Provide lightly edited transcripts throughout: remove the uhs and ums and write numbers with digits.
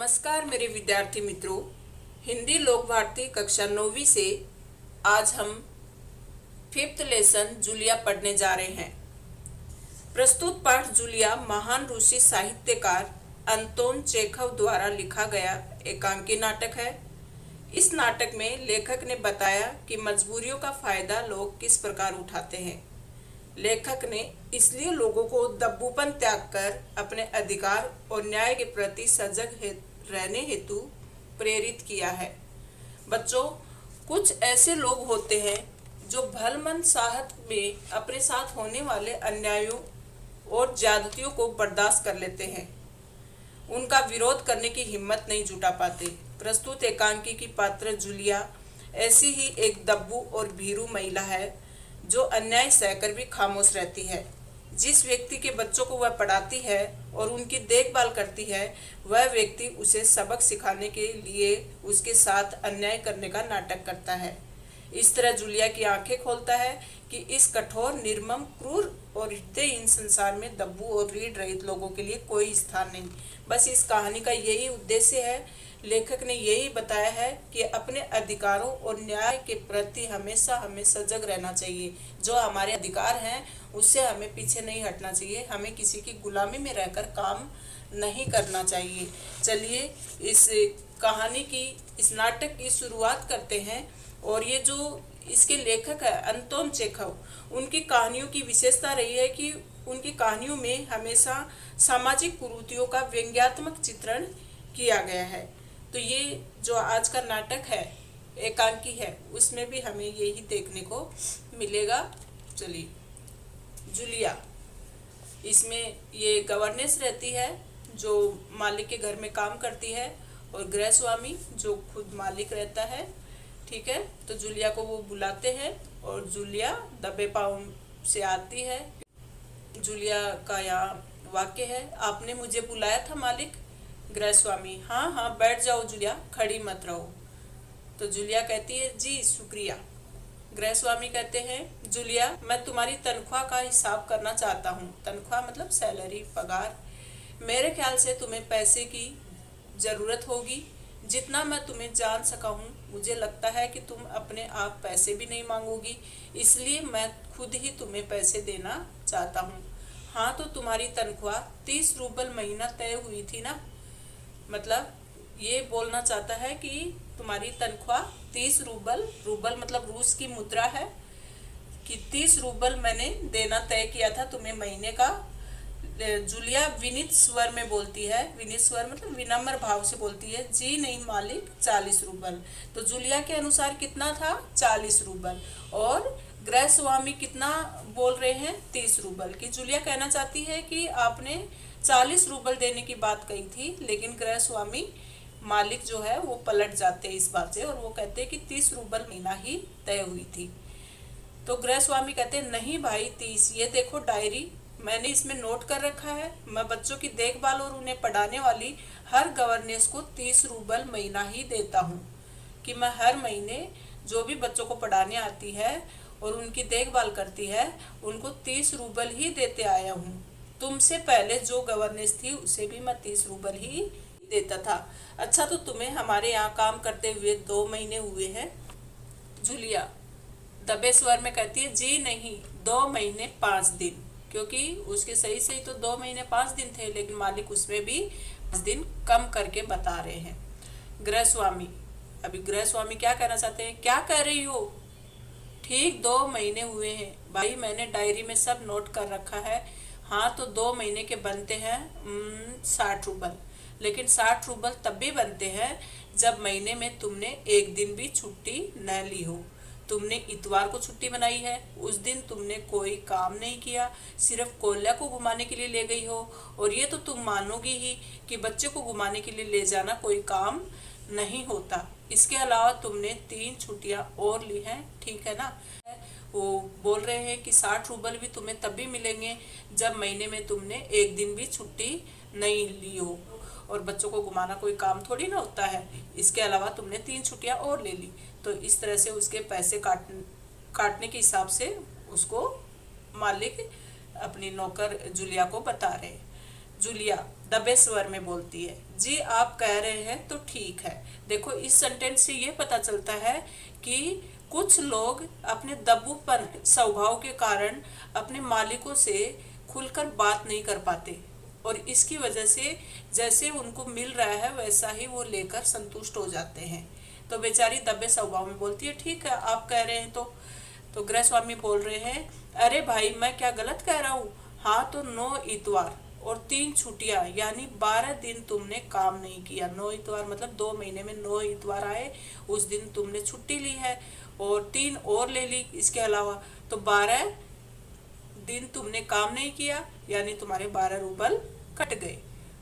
नमस्कार मेरे विद्यार्थी मित्रों, हिंदी लोक भारती कक्षा 9वीं से आज हम 5th लेसन जूलिया पढ़ने जा रहे हैं। प्रस्तुत पाठ जूलिया महान रूसी साहित्यकार अंतोन चेखव द्वारा लिखा गया एकांकी नाटक है। इस नाटक में लेखक ने बताया कि मजबूरियों का फायदा लोग किस प्रकार उठाते हैं। लेखक ने इसलिए लोगों को दब्बूपन त्याग कर अपने अधिकार और न्याय के प्रति सजग रहने हेतु प्रेरित किया है। बच्चों, कुछ ऐसे लोग होते हैं जो भलमन साहत में अपने साथ होने वाले अन्यायों और ज्यादतियों को बर्दाश्त कर लेते हैं, उनका विरोध करने की हिम्मत नहीं जुटा पाते। प्रस्तुत एकांकी की पात्र जूलिया ऐसी ही एक दब्बू और भीरू महिला है जो अन्याय सहकर भी खामोश रहती है। जिस व्यक्ति के बच्चों को वह पढ़ाती है और उनकी देखभाल करती है, वह व्यक्ति उसे सबक सिखाने के लिए उसके साथ अन्याय करने का नाटक करता है। इस तरह जूलिया की आंखें खोलता है कि इस कठोर, निर्मम, क्रूर और हृदयहीन संसार में दब्बू और रीढ़ रहित लोगों के लिए कोई स्थान नहीं। बस इस कहानी का यही उद्देश्य है। लेखक ने यही बताया है कि अपने अधिकारों और न्याय के प्रति हमेशा हमें सजग रहना चाहिए। जो हमारे अधिकार हैं उससे हमें पीछे नहीं हटना चाहिए। हमें किसी की गुलामी में रहकर काम नहीं करना चाहिए। चलिए इस कहानी की, इस नाटक की शुरुआत करते हैं। और ये जो इसके लेखक है अंतोन चेखव, उनकी कहानियों की विशेषता रही है कि उनकी कहानियों में हमेशा सामाजिक कुरीतियों का व्यंग्यात्मक चित्रण किया गया है। तो ये जो आज का नाटक है, एकांकी है, उसमें भी हमें यही देखने को मिलेगा। चलिए, जूलिया, इसमें ये गवर्नेंस रहती है जो मालिक के घर में काम करती है, और गृहस्वामी जो खुद मालिक रहता है। ठीक है, तो जूलिया को वो बुलाते हैं और जूलिया दबे पाँव से आती है। जूलिया का यहाँ वाक्य है, आपने मुझे बुलाया था मालिक। गृहस्वामी, हाँ हाँ बैठ जाओ जूलिया, खड़ी मत रहो। तो जूलिया कहती है, जी शुक्रिया। गृहस्वामी कहते हैं, जूलिया मैं तुम्हारी तनख्वाह का हिसाब करना चाहता हूँ। तनख्वाह मतलब सैलरी, पगार। मेरे ख्याल से तुम्हें पैसे की ज़रूरत होगी। जितना मैं तुम्हें जान सका हूँ, मुझे लगता है कि तुम अपने आप पैसे भी नहीं मांगोगी, इसलिए मैं खुद ही तुम्हें पैसे देना चाहता हूँ। हाँ, तो तुम्हारी तनख्वाह 30 रूबल महीना तय हुई थी ना। मतलब ये बोलना चाहता है कि तुम्हारी तनख्वाह 30 रूबल, रूबल मतलब रूस की मुद्रा है, कि 30 रूबल मैंने देना तय किया था तुम्हें महीने का। जूलिया विनीत स्वर में बोलती है, विनीत स्वर मतलब विनम्र भाव से बोलती है, जी नहीं मालिक, 40 रूबल। तो जूलिया के अनुसार कितना था? 40 रूबल। और गृहस्वामी कितना बोल रहे हैं? 30 रूबल। कि जूलिया कहना चाहती है कि आपने 40 रूबल देने की बात कही थी, लेकिन गृहस्वामी मालिक जो है वो पलट जाते हैं इस बात से, और वो कहते हैं कि 30 रूबल महीना ही तय हुई थी। तो गृहस्वामी कहते हैं, नहीं भाई 30, ये देखो डायरी, मैंने इसमें नोट कर रखा है, मैं बच्चों की देखभाल और उन्हें पढ़ाने वाली हर गवर्नेंस को 30 रूबल महीना ही देता हूँ। कि मैं हर महीने जो भी बच्चों को पढ़ाने आती है और उनकी देखभाल करती है, उनको 30 रूबल ही देते आया हूँ। तुमसे पहले जो गवर्नेंस थी उसे भी मैं 30 रूबल ही देता था। अच्छा, तो तुम्हें हमारे यहाँ काम करते हुए 2 महीने हुए हैं। जूलिया दबे स्वर में कहती है, जी नहीं, 2 महीने 5 दिन। क्योंकि उसके सही सही तो 2 महीने 5 दिन थे, लेकिन मालिक उसमें भी 5 दिन कम करके बता रहे हैं। गृहस्वामी, अभी गृहस्वामी क्या कहना चाहते हैं? क्या कह रही हो? ठीक 2 महीने हुए हैं भाई, मैंने डायरी में सब नोट कर रखा है। हाँ, तो 2 महीने के बनते हैं 60 रूबल। लेकिन 60 रूबल तब भी बनते हैं जब महीने में तुमने एक दिन भी छुट्टी न ली हो। तुमने इतवार को छुट्टी बनाई है, उस दिन तुमने कोई काम नहीं किया, सिर्फ कोयला को घुमाने के लिए ले गई हो। और ये तो तुम मानोगी ही कि बच्चे को घुमाने के लिए ले जाना कोई काम नहीं होता। इसके अलावा तुमने 3 छुट्टियां और ली हैं, ठीक है ना। वो बोल रहे हैं कि 60 रूबल भी तुम्हें तब भी मिलेंगे जब महीने में तुमने एक दिन भी छुट्टी नहीं ली हो, और बच्चों को घुमाना कोई काम थोड़ी ना होता है। इसके अलावा तुमने 3 छुट्टियां और ले ली। तो इस तरह से उसके पैसे काटने के हिसाब से उसको मालिक अपनी नौकर जूलिया को बता रहे हैं। जूलिया दबे स्वर में बोलती है, जी आप कह रहे हैं तो ठीक है। देखो इस सेंटेंस से ये पता चलता है कि कुछ लोग अपने दबूपन स्वभाव के कारण अपने मालिकों से खुलकर बात नहीं कर पाते और इसकी वजह से जैसे उनको मिल रहा है वैसा ही वो लेकर संतुष्ट हो जाते हैं। तो बेचारी दबे स्वभाव में बोलती है, ठीक है आप कह रहे हैं तो गृहस्वामी बोल रहे हैं, अरे भाई मैं क्या गलत कह रहा हूँ? हाँ तो 9 इतवार और 3 छुट्टियां यानी 12 दिन तुमने काम नहीं किया। 9 इतवार मतलब 2 महीने में 9 इतवार आए, उस दिन तुमने छुट्टी ली है और 3 और ले ली इसके अलावा, तो 12 दिन तुमने काम नहीं किया यानी तुम्हारे 12 रूबल कट गए।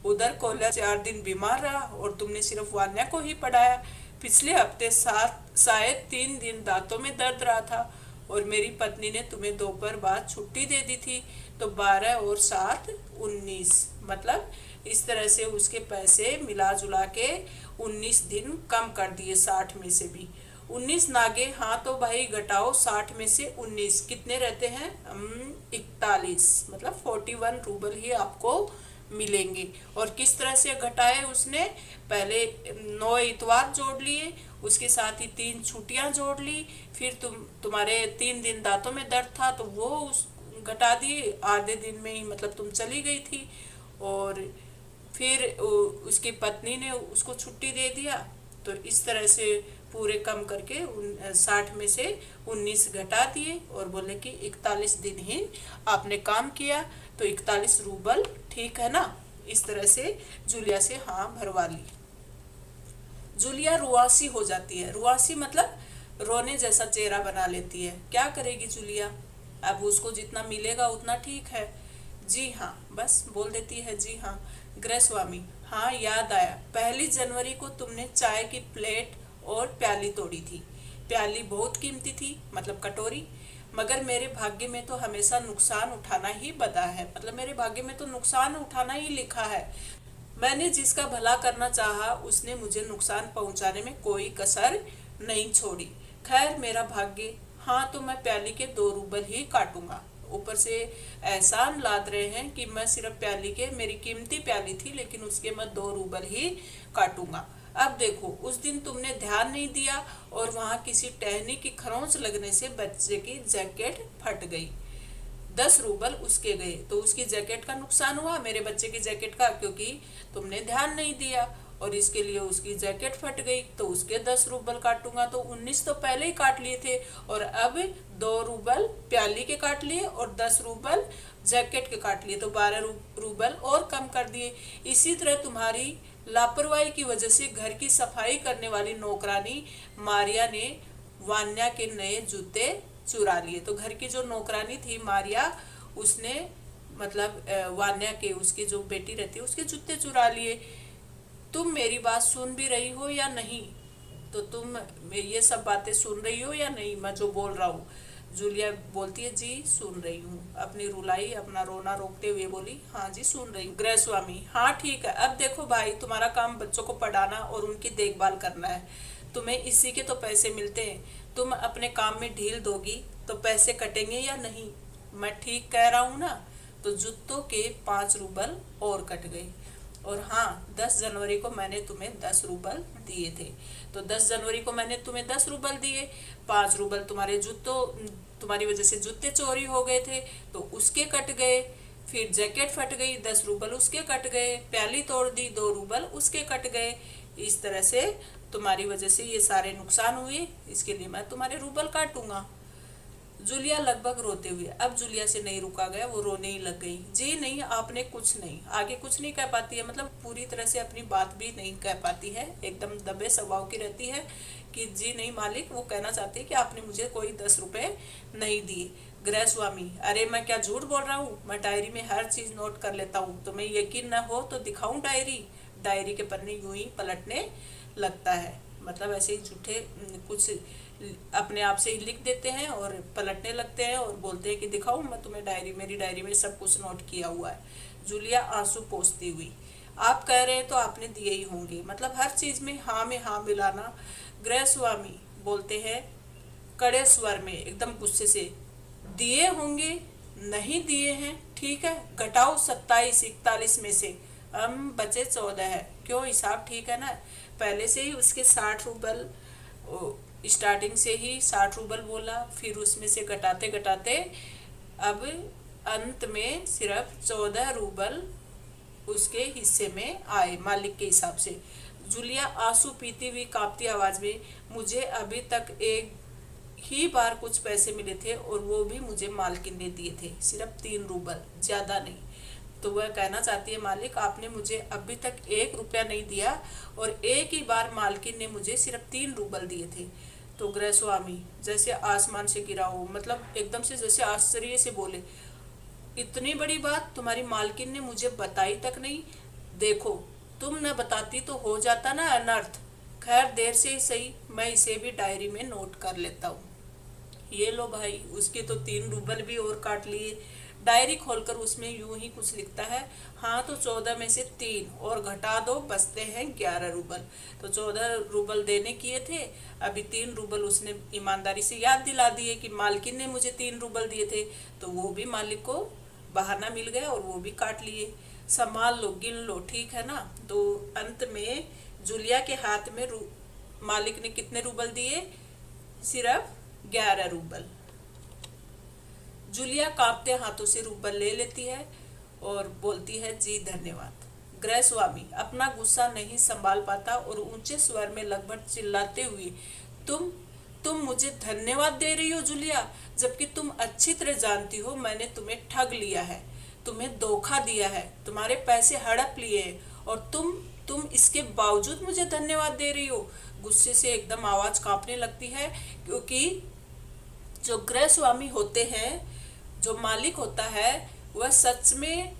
उधर कोल्या 4 दिन बीमार रहा और तुमने सिर्फ वान्या को ही पढ़ाया। पिछले हफ्ते शायद 3 दिन दांतों में दर्द रहा था और मेरी पत्नी ने तुम्हें दोपहर बाद छुट्टी दे दी थी, तो 12 और 7 19, मतलब इस तरह से उसके पैसे मिला जुला के 19 दिन कम कर दिए 60 में से भी। 19 नागे, हाँ तो भाई घटाओ 60 में से 19 कितने रहते हैं? 41, मतलब 41 रूबल ही आपको मिलेंगे। और किस तरह से घटाए उसने? पहले 9 इतवार जोड़ लिए, उसके साथ ही 3 छुट्टियां जोड़ ली, फिर तुम्हारे 3 दिन दांतों में दर्द था तो वो उस घटा दिए आधे दिन में ही, मतलब तुम चली गई थी और फिर उसकी पत्नी ने उसको छुट्टी दे दिया। तो इस तरह से पूरे कम करके 60 में से 19 घटा दिए और बोले कि 41 दिन ही आपने काम किया, तो 41 रूबल ठीक है ना। इस तरह से जूलिया से हाँ भरवा ली। जूलिया रुआसी हो जाती है। रुआसी मतलब रोने जैसा चेहरा बना लेती है। क्या करेगी जूलिया? अब उसको जितना मिलेगा उतना ठीक है। जी हाँ बस बोल देती है जी हाँ। गृहस्वामी, हाँ याद आया, 1 जनवरी को तुमने चाय की प्लेट और प्याली तोड़ी थी। प्याली बहुत कीमती थी, मतलब कटोरी, मगर मेरे भाग्य में तो हमेशा नुकसान उठाना ही बदा है, मतलब मेरे भाग्य में तो नुकसान उठाना ही लिखा है। मैंने जिसका भला करना चाहा उसने मुझे नुकसान पहुंचाने में कोई कसर नहीं छोड़ी। खैर मेरा भाग्य, हाँ तो मैं प्याली के 2 रूबल ही काटूंगा। ऊपर से एहसान लाद रहे हैं कि मैं सिर्फ प्याली के, मेरी कीमती प्याली थी लेकिन उसके मैं 2 रूबल ही काटूंगा। अब देखो उस दिन तुमने ध्यान नहीं दिया और वहां किसी टहनी की खरोंच लगने से बच्चे की जैकेट फट गई। 10 रूबल उसके गए, तो उसकी जैकेट का नुकसान हुआ, मेरे बच्चे की जैकेट का, क्योंकि तुमने ध्यान नहीं दिया और इसके लिए उसकी जैकेट फट गई, तो उसके 10 रूबल काटूंगा। तो 19 तो पहले ही काट लिए थे और अब 2 रूबल प्याली के काट लिए और 10 रूबल जैकेट के काट लिए, तो 12 रूबल और कम कर दिए। इसी तरह तुम्हारी लापरवाही की वजह से घर की सफाई करने वाली नौकरानी मारिया ने वान्या के नए जूते चुरा लिए। तो घर की जो नौकरानी थी मारिया, उसने मतलब वान्या के, उसकी जो बेटी रहती है, उसके जूते चुरा लिए। तुम मेरी बात सुन भी रही हो या नहीं? तो तुम ये सब बातें सुन रही हो या नहीं, मैं जो बोल रहा हूँ? जूलिया बोलती है जी सुन रही हूँ। अपनी रुलाई, अपना रोना रोकते हुए बोली, हाँ जी सुन रही हूँ। गृहस्वामी, हाँ ठीक है। अब देखो भाई, तुम्हारा काम बच्चों को पढ़ाना और उनकी देखभाल करना है, तुम्हें इसी के तो पैसे मिलते हैं। तुम अपने काम में ढील दोगी तो पैसे कटेंगे या नहीं? मैं ठीक कह रहा हूँ ना? तो जूतों के 5 रूबल और कट गए। और हाँ 10 जनवरी को मैंने तुम्हें 10 रूबल दिए थे, तो 10 जनवरी को मैंने तुम्हें 10 रूबल दिए, 5 रूबल तुम्हारी वजह से जूते चोरी हो गए थे तो उसके कट गए, फिर जैकेट फट गई 10 रूबल उसके कट गए, प्याली तोड़ दी 2 रूबल उसके कट गए। इस तरह से तुम्हारी वजह से ये सारे नुकसान हुए, इसके लिए मैं तुम्हारे रूबल काटूंगा। जूलिया लगभग रोते हुए, अब जूलिया से नहीं रुका गया, वो रोने ही लग गई। जी नहीं, आपने कुछ नहीं, आगे कुछ नहीं कह पाती है, मतलब पूरी तरह से अपनी बात भी नहीं कह पाती है, एकदम दबे स्वभाव की रहती है कि जी नहीं मालिक। वो कहना चाहती है कि आपने मुझे कोई 10 रुपए नहीं दिए। गृहस्वामी, अरे मैं क्या झूठ बोल रहा हूँ, मैं डायरी में हर चीज नोट कर लेता हूँ, तुम्हें यकीन न हो तो दिखाऊं डायरी? डायरी के पन्ने यूं ही पलटने लगता है, मतलब ऐसे ही झूठे कुछ अपने आप से ही लिख देते हैं और पलटने लगते हैं और बोलते हैं कि दिखाऊं मैं तुम्हें डायरी, मेरी डायरी में सब कुछ नोट किया हुआ है। जूलिया आंसू पोंछती हुई, आप कह रहे हैं तो आपने दिए ही होंगे, मतलब हर चीज में हाँ मिलाना। गृहस्वामी बोलते हैं कड़े स्वर में, एकदम गुस्से से, दिए होंगे, नहीं दिए हैं, ठीक है, घटाओ 27 41 में से, हम बचे 14 है। क्यों, हिसाब ठीक है ना। पहले से ही उसके 60 रूबल, स्टार्टिंग से ही 60 रूबल बोला, फिर उसमें से घटाते घटाते अब अंत में सिर्फ 14 रूबल उसके हिस्से में आए मालिक के हिसाब से। जूलिया आंसू पीती हुई कांपती आवाज में, मुझे अभी तक एक ही बार कुछ पैसे मिले थे और वो भी मुझे मालकिन ने दिए थे, सिर्फ 3 रूबल, ज्यादा नहीं। तो वह कहना चाहती है, मालिक आपने मुझे अभी तक 1 रुपया नहीं दिया और एक ही बार मालकिन ने मुझे सिर्फ 3 रूबल दिए थे। तो गृहस्वामी जैसे आसमान से गिरा हो, मतलब एकदम से जैसे आश्चर्य से बोले, इतनी बड़ी बात तुम्हारी मालकिन ने मुझे बताई तक नहीं। देखो, तुम न बताती तो हो जाता ना अनर्थ। खैर देर से ही सही, मैं इसे भी डायरी में नोट कर लेता हूँ। ये लो भाई, उसके तो 3 रूबल भी और काट लिए। डायरी खोलकर उसमें यूं ही कुछ लिखता है, हाँ तो 14 में से 3 और घटा दो, बचते हैं 11 रूबल। तो 14 रूबल देने किए थे, अभी 3 रूबल उसने ईमानदारी से याद दिला दिए कि मालकिन ने मुझे 3 रूबल दिए थे, तो वो भी मालिक को बहाना मिल गया और वो भी काट लिए। संभाल लो, गिन लो, ठीक है ना। तो अंत में जूलिया के हाथ में मालिक ने कितने रूबल दिए, सिर्फ 11 रूबल। जूलिया कांपते हाथों से रूबल ले लेती है और बोलती है, जी धन्यवाद। गृहस्वामी अपना गुस्सा नहीं संभाल पाता और ऊंचे स्वर में लगभग चिल्लाते हुए, तुम मुझे धन्यवाद दे रही हो जूलिया, जबकि तुम अच्छी तरह जानती हो मैंने तुम्हें ठग लिया है, तुम्हें धोखा दिया है, तुम्हारे पैसे हड़प लिए हैं और तुम इसके बावजूद मुझे धन्यवाद दे रही हो। गुस्से से एकदम आवाज कांपने लगती है, क्योंकि जो गृहस्वामी होते हैं, जो मालिक होता है, वह सच में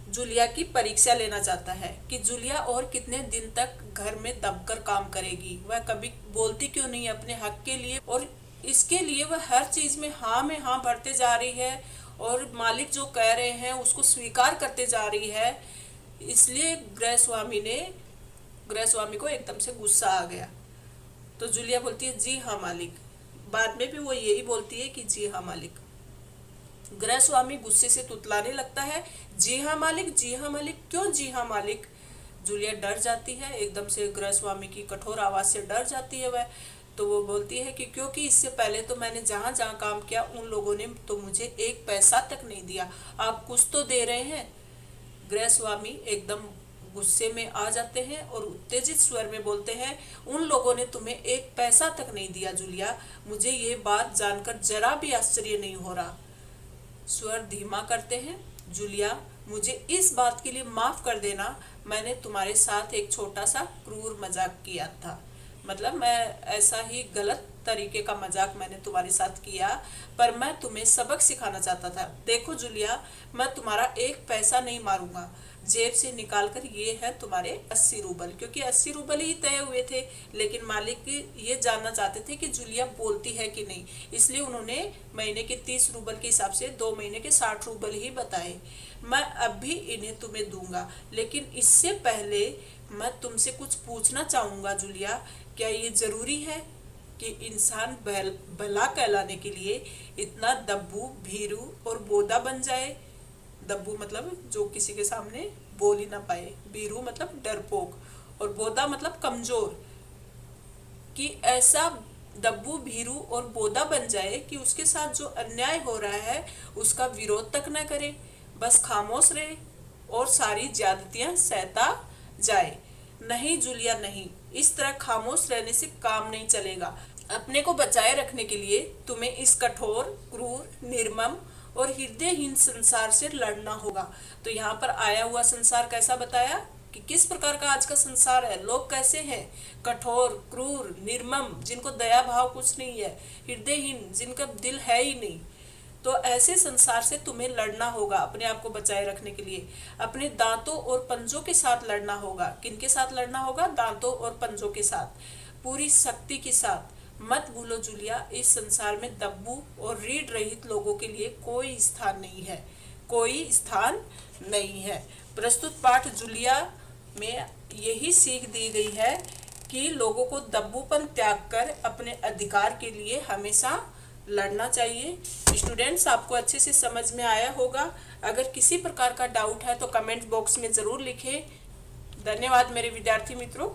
जूलिया की परीक्षा लेना चाहता है कि जूलिया और कितने दिन तक घर में दबकर काम करेगी, वह कभी बोलती क्यों नहीं अपने हक के लिए, और इसके लिए वह हर चीज में हाँ भरते जा रही है और मालिक जो कह रहे हैं उसको स्वीकार करते जा रही है। इसलिए गृहस्वामी को एकदम से गुस्सा आ गया। तो जूलिया बोलती है, जी हाँ मालिक। बाद में भी वो यही बोलती है कि जी हाँ मालिक। गृहस्वामी गुस्से से तुतलाने लगता है, जी हाँ मालिक, जी हाँ मालिक, क्यों जी हाँ मालिक। जूलिया डर जाती है, एकदम से गृहस्वामी की कठोर आवाज से डर जाती है वह। तो वो बोलती है कि क्योंकि इससे पहले तो मैंने जहाँ जहाँ काम किया उन लोगों ने तो मुझे 1 पैसा तक नहीं दिया, आप कुछ तो दे रहे हैं। गृहस्वामी एकदम गुस्से में आ जाते हैं और उत्तेजित स्वर में बोलते हैं, उन लोगों ने तुम्हें 1 पैसा तक नहीं दिया जूलिया, मुझे ये बात जानकर जरा भी आश्चर्य नहीं हो रहा। स्वर धीमा करते हैं, जूलिया मुझे इस बात के लिए माफ कर देना, मैंने तुम्हारे साथ एक छोटा सा क्रूर मजाक किया था, मतलब मैं ऐसा ही गलत तरीके का मजाक मैंने तुम्हारे साथ किया, पर मैं तुम्हें सबक सिखाना चाहता था। देखो जूलिया, मैं तुम्हारा 1 पैसा नहीं मारूंगा, जेब से निकालकर ये है तुम्हारे 80 रूबल, क्योंकि 80 रूबल ही तय हुए थे, लेकिन मालिक ये जानना चाहते थे कि जूलिया बोलती है कि नहीं, इसलिए उन्होंने महीने के 30 रूबल के हिसाब से 2 महीने के 60 रूबल ही बताए। मैं अब भी इन्हें तुम्हें दूंगा, लेकिन इससे पहले मैं तुमसे कुछ पूछना चाहूंगा जूलिया, क्या ये जरूरी है कि इंसान भला कहलाने के लिए इतना दब्बू, भीरू और बोदा बन जाए? दब्बू मतलब जो किसी के सामने बोल ही ना पाए, भीरू मतलब डरपोक, और बोदा मतलब कमजोर, कि ऐसा दब्बू, भीरू और बोदा बन जाए कि उसके साथ जो अन्याय हो रहा है उसका विरोध तक न करे, बस खामोश रहे और सारी ज्यादतियां सहता जाए। नहीं जूलिया नहीं, इस तरह खामोश रहने से काम नहीं चलेगा। अपने को बचाए रखने के लिए तुम्हें इस कठोर, क्रूर, निर्मम और हृदयहीन संसार से लड़ना होगा। तो यहाँ पर आया हुआ संसार कैसा बताया कि किस प्रकार का आज का संसार है, लोग कैसे हैं, कठोर, क्रूर, निर्मम, जिनको दया भाव कुछ नहीं है, हृदयहीन, जिनका दिल है ही नहीं। तो ऐसे संसार से तुम्हें लड़ना होगा अपने आप को बचाए रखने के लिए, अपने दांतों और पंजों के साथ लड़ना होगा। किनके साथ लड़ना होगा? दांतों और पंजों के साथ, पूरी शक्ति के साथ। मत भूलो जूलिया, इस संसार में दब्बू और रीढ़ रहित लोगों के लिए कोई स्थान नहीं है, कोई स्थान नहीं है। प्रस्तुत पाठ जूलिया में यही सीख दी गई है कि लोगों को दब्बूपन त्याग कर अपने अधिकार के लिए हमेशा लड़ना चाहिए। स्टूडेंट्स, आपको अच्छे से समझ में आया होगा। अगर किसी प्रकार का डाउट है तो कमेंट बॉक्स में ज़रूर लिखें। धन्यवाद मेरे विद्यार्थी मित्रों।